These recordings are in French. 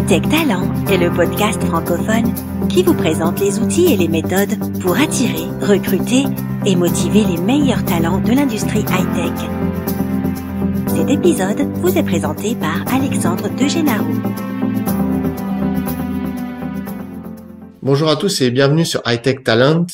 High-Tech Talent est le podcast francophone qui vous présente les outils et les méthodes pour attirer, recruter et motiver les meilleurs talents de l'industrie high-tech. Cet épisode vous est présenté par Alexandre de Génaro. Bonjour à tous et bienvenue sur High-Tech Talent.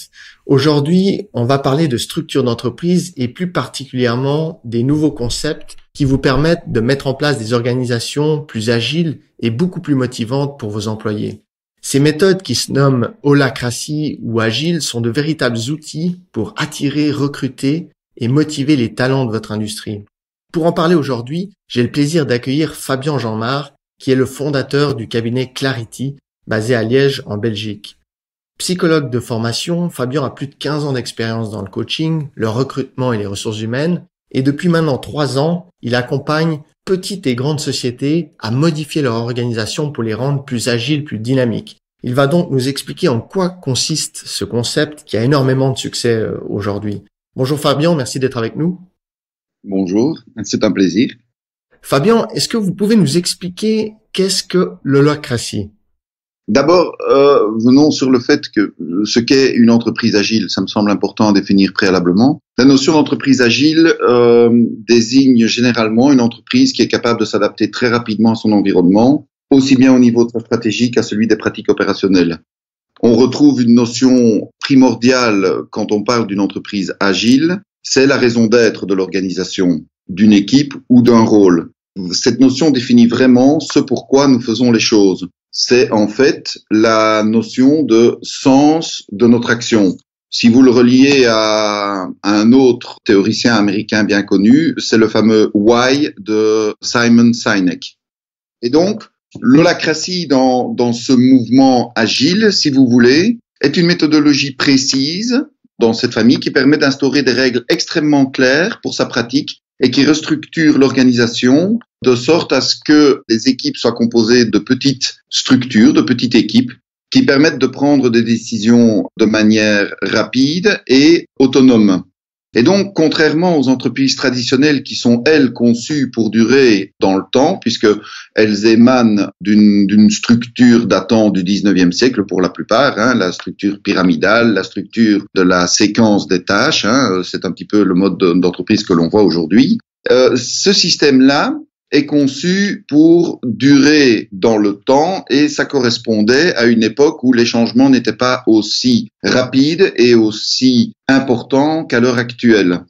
Aujourd'hui, on va parler de structure d'entreprise et plus particulièrement des nouveaux concepts qui vous permettent de mettre en place des organisations plus agiles et beaucoup plus motivantes pour vos employés. Ces méthodes qui se nomment holacracy ou agile sont de véritables outils pour attirer, recruter et motiver les talents de votre industrie. Pour en parler aujourd'hui, j'ai le plaisir d'accueillir Fabien Jeanmart, qui est le fondateur du cabinet Clarity, basé à Liège, en Belgique. Psychologue de formation, Fabien a plus de 15 ans d'expérience dans le coaching, le recrutement et les ressources humaines, et depuis maintenant 3 ans, il accompagne petites et grandes sociétés à modifier leur organisation pour les rendre plus agiles, plus dynamiques. Il va donc nous expliquer en quoi consiste ce concept qui a énormément de succès aujourd'hui. Bonjour Fabien, merci d'être avec nous. Bonjour, c'est un plaisir. Fabien, est-ce que vous pouvez nous expliquer qu'est-ce que l'holacracy ? D'abord, venons sur le fait que ce qu'est une entreprise agile, ça me semble important à définir préalablement. La notion d'entreprise agile désigne généralement une entreprise qui est capable de s'adapter très rapidement à son environnement, aussi bien au niveau de sa stratégie qu'à celui des pratiques opérationnelles. On retrouve une notion primordiale quand on parle d'une entreprise agile, c'est la raison d'être de l'organisation, d'une équipe ou d'un rôle. Cette notion définit vraiment ce pourquoi nous faisons les choses. C'est en fait la notion de sens de notre action. Si vous le reliez à un autre théoricien américain bien connu, c'est le fameux Why de Simon Sinek. Et donc, l'holacracy dans ce mouvement agile, si vous voulez, est une méthodologie précise dans cette famille qui permet d'instaurer des règles extrêmement claires pour sa pratique et qui restructure l'organisation de sorte à ce que les équipes soient composées de petites structures, de petites équipes qui permettent de prendre des décisions de manière rapide et autonome. Et donc, contrairement aux entreprises traditionnelles qui sont, elles, conçues pour durer dans le temps, puisque elles émanent d'une structure datant du 19e siècle pour la plupart, la structure pyramidale, la structure de la séquence des tâches, c'est un petit peu le mode d'entreprise que l'on voit aujourd'hui. Ce système-là est conçu pour durer dans le temps et ça correspondait à une époque où les changements n'étaient pas aussi rapides et aussi importants qu'à l'heure actuelle.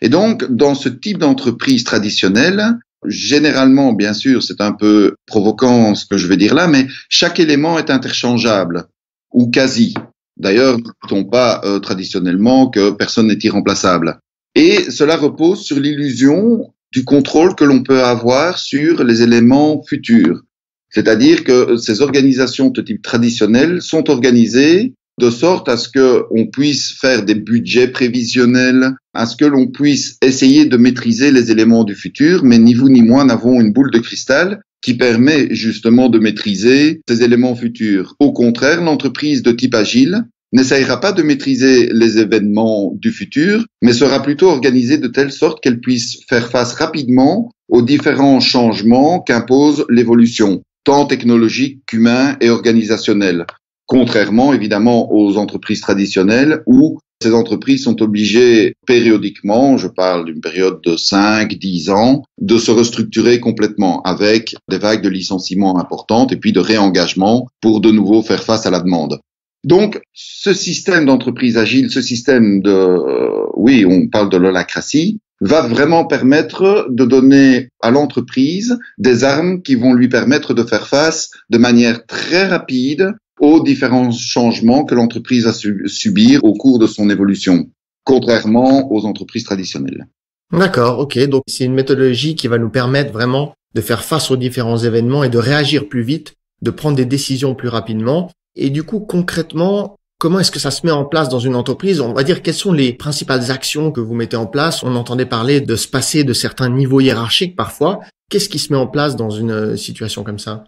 Et donc, dans ce type d'entreprise traditionnelle, généralement, bien sûr, c'est un peu provoquant ce que je vais dire là, mais chaque élément est interchangeable, ou quasi. D'ailleurs, ne dit-on pas traditionnellement que personne n'est irremplaçable. Et cela repose sur l'illusion du contrôle que l'on peut avoir sur les éléments futurs. C'est-à-dire que ces organisations de type traditionnel sont organisées de sorte à ce qu'on puisse faire des budgets prévisionnels, à ce que l'on puisse essayer de maîtriser les éléments du futur, mais ni vous ni moi n'avons une boule de cristal qui permet justement de maîtriser ces éléments futurs. Au contraire, l'entreprise de type agile n'essayera pas de maîtriser les événements du futur, mais sera plutôt organisée de telle sorte qu'elle puisse faire face rapidement aux différents changements qu'impose l'évolution, tant technologique qu'humain et organisationnel. Contrairement, évidemment, aux entreprises traditionnelles où ces entreprises sont obligées périodiquement, je parle d'une période de 5-10 ans, de se restructurer complètement avec des vagues de licenciements importantes et puis de réengagement pour de nouveau faire face à la demande. Donc, ce système d'entreprise agile, ce système on parle de l'holacracy, va vraiment permettre de donner à l'entreprise des armes qui vont lui permettre de faire face de manière très rapide aux différents changements que l'entreprise va subir au cours de son évolution, contrairement aux entreprises traditionnelles. D'accord, ok. Donc, c'est une méthodologie qui va nous permettre vraiment de faire face aux différents événements et de réagir plus vite, de prendre des décisions plus rapidement. Et du coup, concrètement, comment est-ce que ça se met en place dans une entreprise ? On va dire, quelles sont les principales actions que vous mettez en place ? On entendait parler de se passer de certains niveaux hiérarchiques parfois. Qu'est-ce qui se met en place dans une situation comme ça ?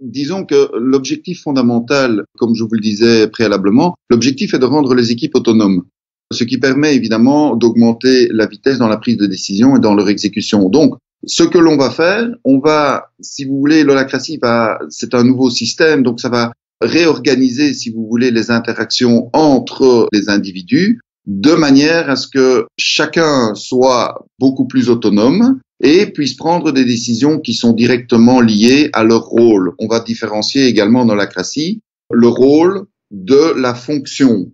Disons que l'objectif fondamental, comme je vous le disais préalablement, l'objectif est de rendre les équipes autonomes, ce qui permet évidemment d'augmenter la vitesse dans la prise de décision et dans leur exécution. Donc, Ce que l'on va faire, si vous voulez, l'holacratie c'est un nouveau système, donc ça va réorganiser, si vous voulez, les interactions entre les individus de manière à ce que chacun soit beaucoup plus autonome et puisse prendre des décisions qui sont directement liées à leur rôle. On va différencier également dans l'holacratie le rôle de la fonction.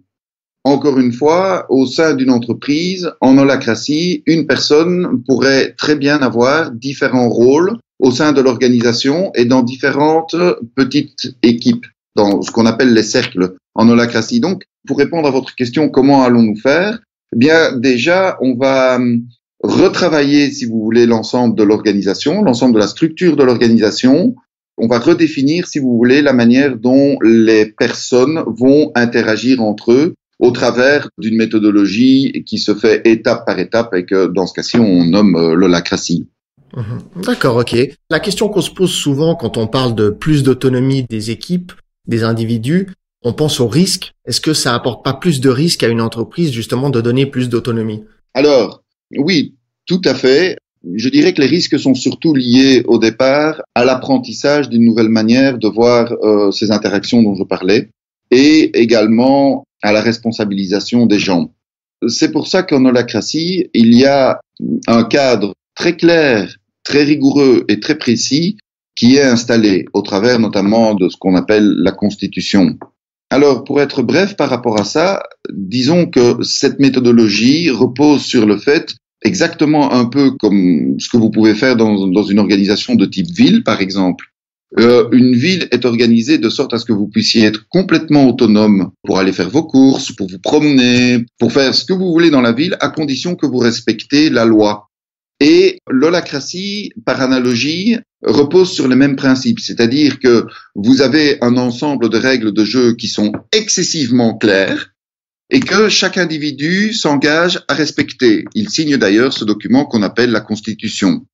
Encore une fois, au sein d'une entreprise, en holacratie, une personne pourrait très bien avoir différents rôles au sein de l'organisation et dans différentes petites équipes, dans ce qu'on appelle les cercles en holacratie. Donc, pour répondre à votre question, comment allons-nous faire? Eh bien, déjà, on va retravailler, si vous voulez, l'ensemble de l'organisation, l'ensemble de la structure de l'organisation. On va redéfinir, si vous voulez, la manière dont les personnes vont interagir entre eux au travers d'une méthodologie qui se fait étape par étape et que, dans ce cas-ci, on nomme l'holacratie. D'accord, ok. La question qu'on se pose souvent quand on parle de plus d'autonomie des équipes, des individus, on pense au risque. Est-ce que ça apporte pas plus de risques à une entreprise, justement, de donner plus d'autonomie? Alors, oui, tout à fait. Je dirais que les risques sont surtout liés au départ à l'apprentissage d'une nouvelle manière de voir ces interactions dont je parlais et également à la responsabilisation des gens. C'est pour ça qu'en holacratie, il y a un cadre très clair, très rigoureux et très précis qui est installé au travers notamment de ce qu'on appelle la Constitution. Alors, pour être bref par rapport à ça, disons que cette méthodologie repose sur le fait, exactement un peu comme ce que vous pouvez faire dans une organisation de type ville, par exemple. Une ville est organisée de sorte à ce que vous puissiez être complètement autonome pour aller faire vos courses, pour vous promener, pour faire ce que vous voulez dans la ville, à condition que vous respectez la loi. Et l'holacratie, par analogie, repose sur les mêmes principes, c'est-à-dire que vous avez un ensemble de règles de jeu qui sont excessivement claires et que chaque individu s'engage à respecter. Il signe d'ailleurs ce document qu'on appelle la Constitution.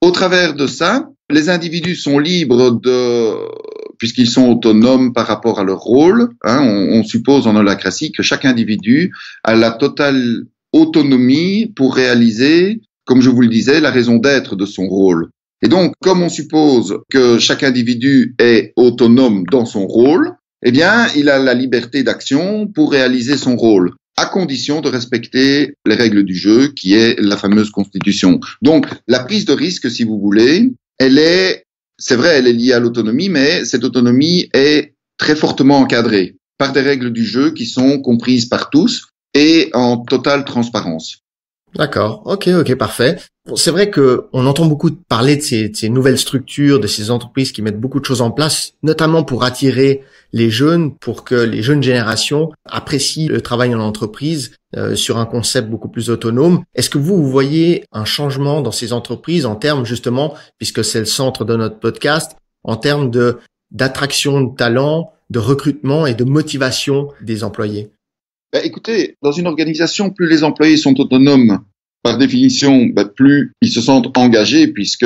Au travers de ça, les individus sont libres puisqu'ils sont autonomes par rapport à leur rôle. On suppose en holacratie que chaque individu a la totale autonomie pour réaliser, comme je vous le disais, la raison d'être de son rôle. Et donc, comme on suppose que chaque individu est autonome dans son rôle, eh bien, il a la liberté d'action pour réaliser son rôle, à condition de respecter les règles du jeu, qui est la fameuse Constitution. Donc, la prise de risque, si vous voulez, c'est vrai, elle est liée à l'autonomie, mais cette autonomie est très fortement encadrée par des règles du jeu qui sont comprises par tous et en totale transparence. D'accord, ok, parfait. Bon, c'est vrai que on entend beaucoup parler de ces nouvelles structures, de ces entreprises qui mettent beaucoup de choses en place, notamment pour attirer les jeunes, pour que les jeunes générations apprécient le travail en entreprise sur un concept beaucoup plus autonome. Est-ce que vous voyez un changement dans ces entreprises en termes, justement, puisque c'est le centre de notre podcast, en termes d'attraction de talent, de recrutement et de motivation des employés? Écoutez, dans une organisation, plus les employés sont autonomes, par définition, plus ils se sentent engagés, puisque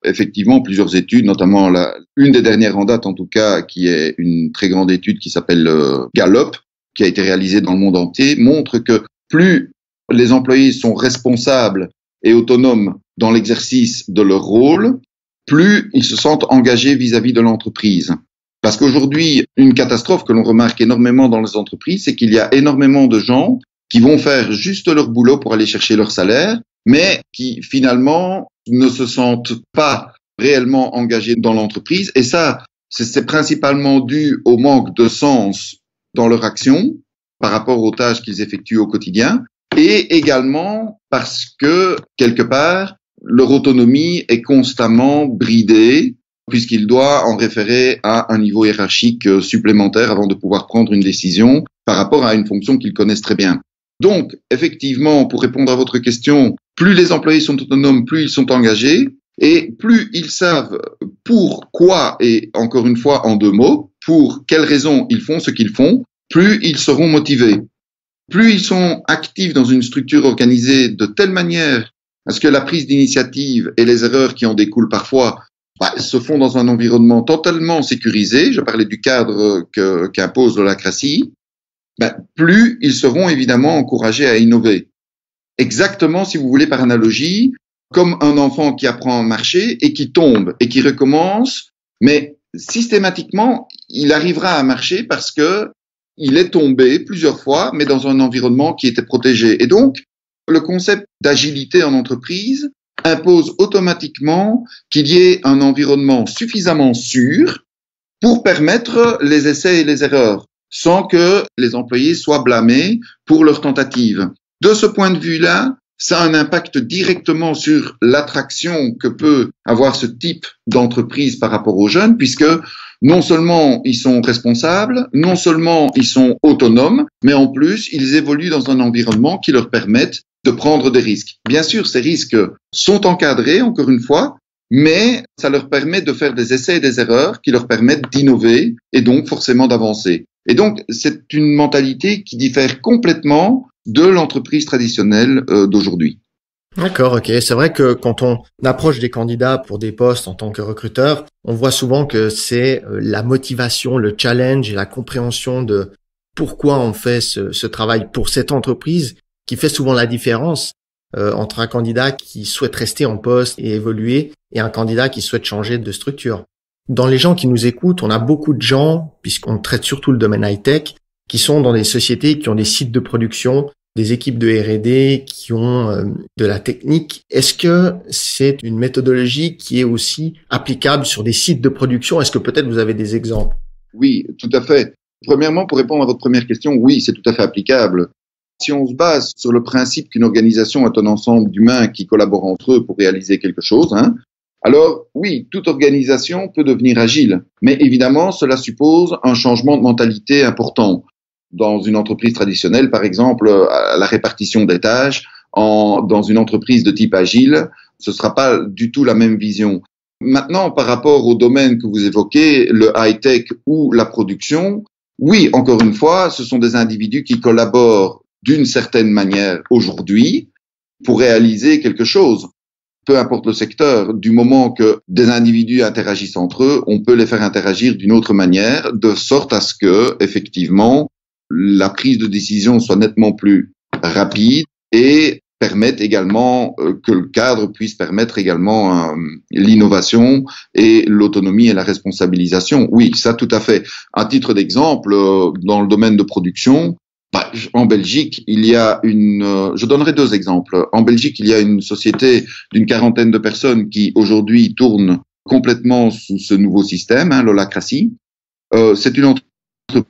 effectivement plusieurs études, notamment une des dernières en date en tout cas, qui est une très grande étude qui s'appelle Gallup, qui a été réalisée dans le monde entier, montre que plus les employés sont responsables et autonomes dans l'exercice de leur rôle, plus ils se sentent engagés vis-à-vis de l'entreprise. Parce qu'aujourd'hui, une catastrophe que l'on remarque énormément dans les entreprises, c'est qu'il y a énormément de gens qui vont faire juste leur boulot pour aller chercher leur salaire, mais qui finalement ne se sentent pas réellement engagés dans l'entreprise. Et ça, c'est principalement dû au manque de sens dans leur action par rapport aux tâches qu'ils effectuent au quotidien, et également parce que, quelque part, leur autonomie est constamment bridée, puisqu'il doit en référer à un niveau hiérarchique supplémentaire avant de pouvoir prendre une décision par rapport à une fonction qu'ils connaissent très bien. Donc, effectivement, pour répondre à votre question, plus les employés sont autonomes, plus ils sont engagés, et plus ils savent pourquoi, et encore une fois en deux mots, pour quelles raisons ils font ce qu'ils font, plus ils seront motivés. Plus ils sont actifs dans une structure organisée de telle manière à ce que la prise d'initiative et les erreurs qui en découlent parfois se font dans un environnement totalement sécurisé, je parlais du cadre qu'impose l'holacratie, plus ils seront évidemment encouragés à innover. Exactement, si vous voulez, par analogie, comme un enfant qui apprend à marcher et qui tombe et qui recommence, mais systématiquement, il arrivera à marcher parce que il est tombé plusieurs fois, mais dans un environnement qui était protégé. Et donc, le concept d'agilité en entreprise impose automatiquement qu'il y ait un environnement suffisamment sûr pour permettre les essais et les erreurs, sans que les employés soient blâmés pour leurs tentatives. De ce point de vue-là, ça a un impact directement sur l'attraction que peut avoir ce type d'entreprise par rapport aux jeunes, puisque non seulement ils sont responsables, non seulement ils sont autonomes, mais en plus ils évoluent dans un environnement qui leur permette de prendre des risques. Bien sûr, ces risques sont encadrés, encore une fois, mais ça leur permet de faire des essais et des erreurs qui leur permettent d'innover et donc forcément d'avancer. Et donc, c'est une mentalité qui diffère complètement de l'entreprise traditionnelle d'aujourd'hui. D'accord, ok. C'est vrai que quand on approche des candidats pour des postes en tant que recruteur, on voit souvent que c'est la motivation, le challenge et la compréhension de pourquoi on fait ce travail pour cette entreprise qui fait souvent la différence entre un candidat qui souhaite rester en poste et évoluer et un candidat qui souhaite changer de structure. Dans les gens qui nous écoutent, on a beaucoup de gens, puisqu'on traite surtout le domaine high-tech, qui sont dans des sociétés qui ont des sites de production, des équipes de R&D qui ont de la technique. Est-ce que c'est une méthodologie qui est aussi applicable sur des sites de production? Est-ce que peut-être vous avez des exemples? Oui, tout à fait. Premièrement, pour répondre à votre première question, oui, c'est tout à fait applicable. Si on se base sur le principe qu'une organisation est un ensemble d'humains qui collaborent entre eux pour réaliser quelque chose, alors oui, toute organisation peut devenir agile. Mais évidemment, cela suppose un changement de mentalité important. Dans une entreprise traditionnelle, par exemple, la répartition des tâches, dans une entreprise de type agile, ce sera pas du tout la même vision. Maintenant, par rapport au domaine que vous évoquez, le high-tech ou la production, oui, encore une fois, ce sont des individus qui collaborent d'une certaine manière aujourd'hui pour réaliser quelque chose. Peu importe le secteur, du moment que des individus interagissent entre eux, on peut les faire interagir d'une autre manière, de sorte à ce que, effectivement, la prise de décision soit nettement plus rapide et permette également que le cadre puisse permettre également l'innovation et l'autonomie et la responsabilisation. Oui, ça tout à fait. À titre d'exemple, dans le domaine de production, en Belgique, il y a je donnerai deux exemples. En Belgique, il y a une société d'une 40aine de personnes qui aujourd'hui tourne complètement sous ce nouveau système, l'holacratie. C'est une entreprise qui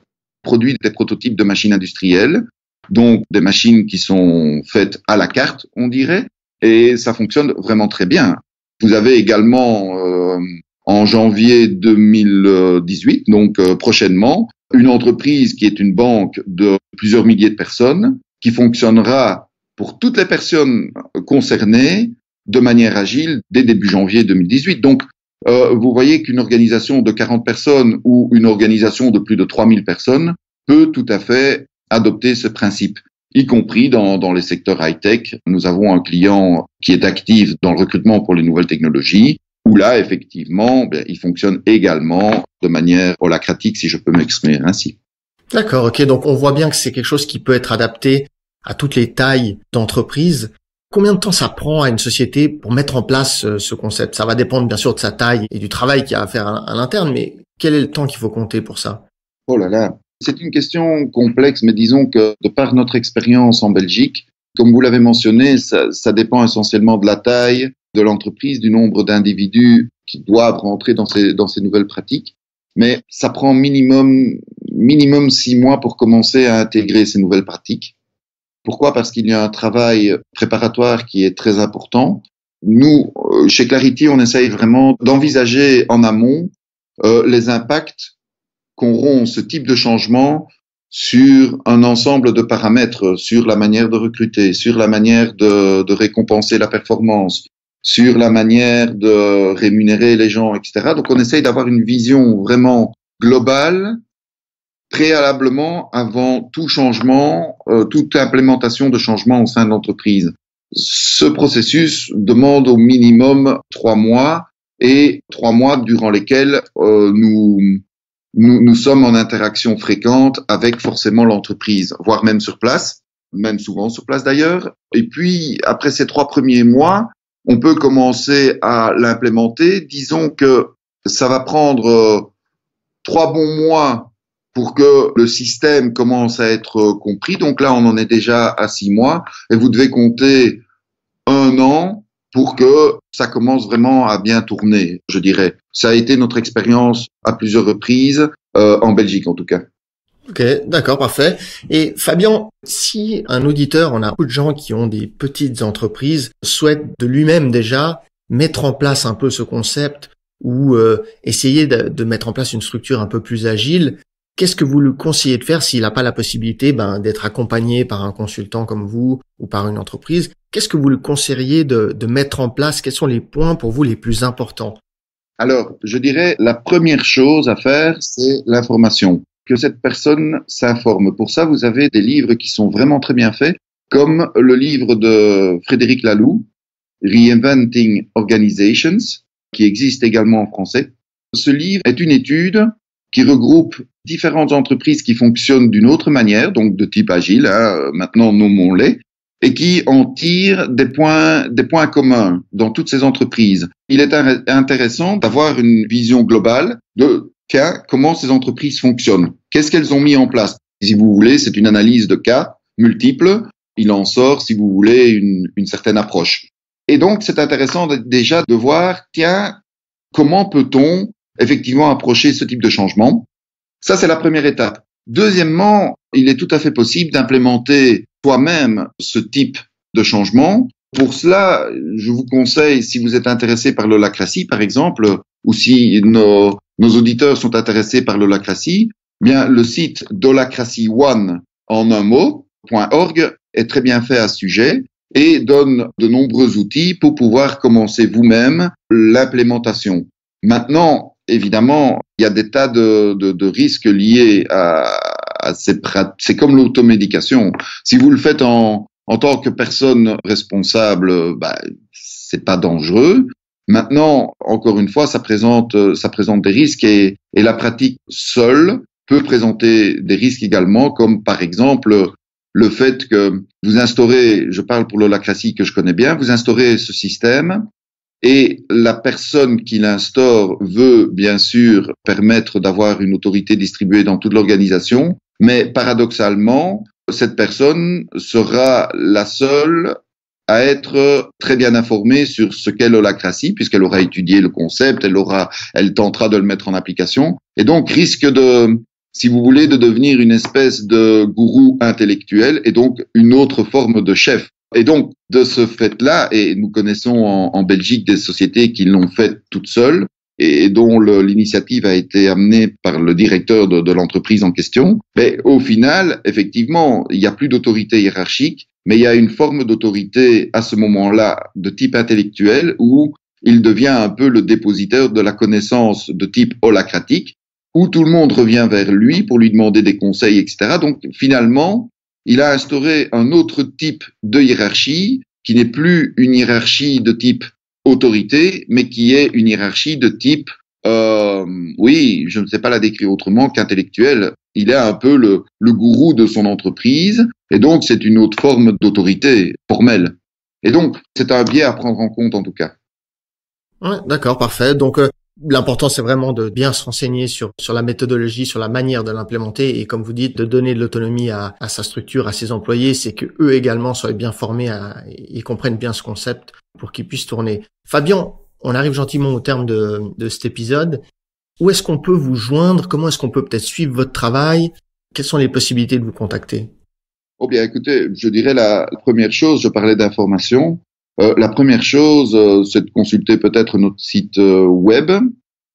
produit des prototypes de machines industrielles, donc des machines qui sont faites à la carte, on dirait, et ça fonctionne vraiment très bien. Vous avez également, en janvier 2018, donc prochainement, une entreprise qui est une banque de plusieurs milliers de personnes, qui fonctionnera pour toutes les personnes concernées de manière agile dès début janvier 2018. Donc, vous voyez qu'une organisation de 40 personnes ou une organisation de plus de 3000 personnes peut tout à fait adopter ce principe, y compris dans les secteurs high-tech. Nous avons un client qui est actif dans le recrutement pour les nouvelles technologies, où là, effectivement, il fonctionne également de manière holacratique, si je peux m'exprimer ainsi. D'accord, ok. Donc, on voit bien que c'est quelque chose qui peut être adapté à toutes les tailles d'entreprise. Combien de temps ça prend à une société pour mettre en place ce concept? Ça va dépendre, bien sûr, de sa taille et du travail qu'il y a à faire à l'interne, mais quel est le temps qu'il faut compter pour ça? Oh là là, c'est une question complexe, mais disons que de par notre expérience en Belgique, comme vous l'avez mentionné, ça dépend essentiellement de la taille de l'entreprise, du nombre d'individus qui doivent rentrer dans ces nouvelles pratiques. Mais ça prend minimum 6 mois pour commencer à intégrer ces nouvelles pratiques. Pourquoi? Parce qu'il y a un travail préparatoire qui est très important. Nous, chez Clarity, on essaye vraiment d'envisager en amont les impacts qu'auront ce type de changement sur un ensemble de paramètres, sur la manière de recruter, sur la manière de récompenser la performance, sur la manière de rémunérer les gens, etc. Donc, on essaye d'avoir une vision vraiment globale, préalablement avant tout changement, toute implémentation de changement au sein de l'entreprise. Ce processus demande au minimum 3 mois et 3 mois durant lesquels nous sommes en interaction fréquente avec forcément l'entreprise, voire même sur place, même souvent sur place d'ailleurs. Et puis, après ces 3 premiers mois, on peut commencer à l'implémenter. Disons que ça va prendre 3 bons mois pour que le système commence à être compris. Donc là, on en est déjà à 6 mois et vous devez compter 1 an pour que ça commence vraiment à bien tourner, je dirais. Ça a été notre expérience à plusieurs reprises, en Belgique en tout cas. Ok, d'accord, parfait. Et Fabien, si un auditeur, on a beaucoup de gens qui ont des petites entreprises, souhaite de lui-même déjà mettre en place un peu ce concept ou essayer de mettre en place une structure un peu plus agile, qu'est-ce que vous lui conseillez de faire s'il n'a pas la possibilité d'être accompagné par un consultant comme vous ou par une entreprise? Qu'est-ce que vous lui conseilleriez de mettre en place? Quels sont les points pour vous les plus importants? Alors, je dirais la première chose à faire, c'est l'information. Que cette personne s'informe. Pour ça, vous avez des livres qui sont vraiment très bien faits, comme le livre de Frédéric Laloux, Reinventing Organizations, qui existe également en français. Ce livre est une étude qui regroupe différentes entreprises qui fonctionnent d'une autre manière, donc de type agile, maintenant nommons-les, et qui en tire des points communs dans toutes ces entreprises. Il est intéressant d'avoir une vision globale de comment ces entreprises fonctionnent. Qu'est-ce qu'elles ont mis en place? Si vous voulez, c'est une analyse de cas multiples. Il en sort, si vous voulez, une certaine approche. Et donc, c'est intéressant déjà de voir, comment peut-on effectivement approcher ce type de changement? Ça, c'est la première étape. Deuxièmement, il est tout à fait possible d'implémenter soi-même ce type de changement. Pour cela, je vous conseille, si vous êtes intéressé par l'holacratie, par exemple, ou si nos auditeurs sont intéressés par l'holacratie, bien, le site d'holacracy1 en un mot.org est très bien fait à ce sujet et donne de nombreux outils pour pouvoir commencer vous-même l'implémentation. Maintenant, évidemment, il y a des tas de risques liés à ces pratiques. C'est comme l'automédication. Si vous le faites en tant que personne responsable, c'est pas dangereux. Maintenant, encore une fois, ça présente des risques et la pratique seule peut présenter des risques également, comme par exemple le fait que vous instaurez, je parle pour l'holacratie que je connais bien, vous instaurez ce système et la personne qui l'instaure veut bien sûr permettre d'avoir une autorité distribuée dans toute l'organisation, mais paradoxalement, cette personne sera la seule à être très bien informée sur ce qu'est l'holacratie, puisqu'elle aura étudié le concept, elle tentera de le mettre en application, et donc risque si vous voulez, de devenir une espèce de gourou intellectuel, et donc une autre forme de chef. Et donc, de ce fait-là, et nous connaissons en Belgique des sociétés qui l'ont fait toutes seules, et dont l'initiative a été amenée par le directeur de l'entreprise en question, mais au final, effectivement, il n'y a plus d'autorité hiérarchique, mais il y a une forme d'autorité à ce moment-là de type intellectuel où il devient un peu le dépositaire de la connaissance de type holacratique, où tout le monde revient vers lui pour lui demander des conseils, etc. Donc finalement, il a instauré un autre type de hiérarchie qui n'est plus une hiérarchie de type autorité, mais qui est une hiérarchie de type, je ne sais pas la décrire autrement qu'intellectuel. Il est un peu le gourou de son entreprise, et donc c'est une autre forme d'autorité formelle. Et donc, c'est un biais à prendre en compte en tout cas. Ouais, d'accord, parfait. Donc, l'important, c'est vraiment de bien se renseigner sur la méthodologie, sur la manière de l'implémenter, et comme vous dites, de donner de l'autonomie à sa structure, à ses employés, c'est que eux également soient bien formés et comprennent bien ce concept pour qu'ils puissent tourner. Fabien, on arrive gentiment au terme de cet épisode. Où est-ce qu'on peut vous joindre? Comment est-ce qu'on peut peut-être suivre votre travail? Quelles sont les possibilités de vous contacter? Oh bien, écoutez, je dirais la première chose, je parlais d'information. La première chose, c'est de consulter peut-être notre site web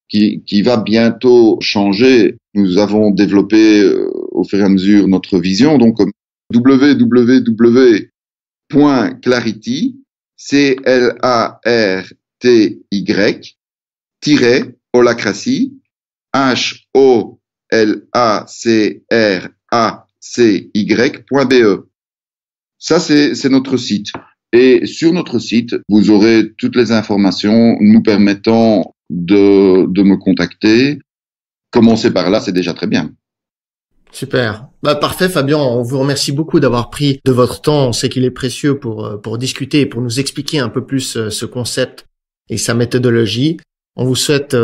qui va bientôt changer. Nous avons développé au fur et à mesure notre vision, donc www.clarity, CLARTY, holacracy.be. Ça, c'est notre site. Et sur notre site, vous aurez toutes les informations nous permettant de me contacter. Commencer par là, c'est déjà très bien. Super. Parfait, Fabien. On vous remercie beaucoup d'avoir pris de votre temps. On sait qu'il est précieux pour discuter et pour nous expliquer un peu plus ce concept et sa méthodologie. On vous souhaite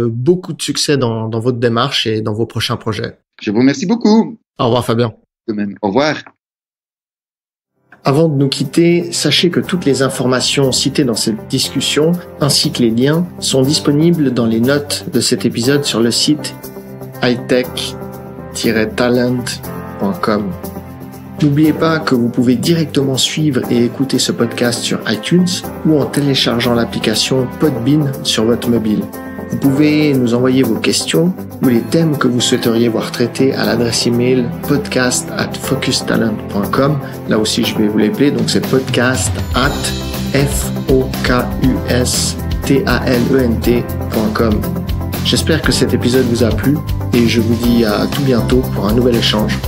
beaucoup de succès dans votre démarche et dans vos prochains projets. Je vous remercie beaucoup. Au revoir, Fabien. De même. Au revoir. Avant de nous quitter, sachez que toutes les informations citées dans cette discussion, ainsi que les liens, sont disponibles dans les notes de cet épisode sur le site hightech-talent.com. N'oubliez pas que vous pouvez directement suivre et écouter ce podcast sur iTunes ou en téléchargeant l'application Podbean sur votre mobile. Vous pouvez nous envoyer vos questions ou les thèmes que vous souhaiteriez voir traités à l'adresse email podcast@focustalent.com. Là aussi, je vais vous l'appeler. Donc, c'est podcast@focustalent.com. J'espère que cet épisode vous a plu et je vous dis à tout bientôt pour un nouvel échange.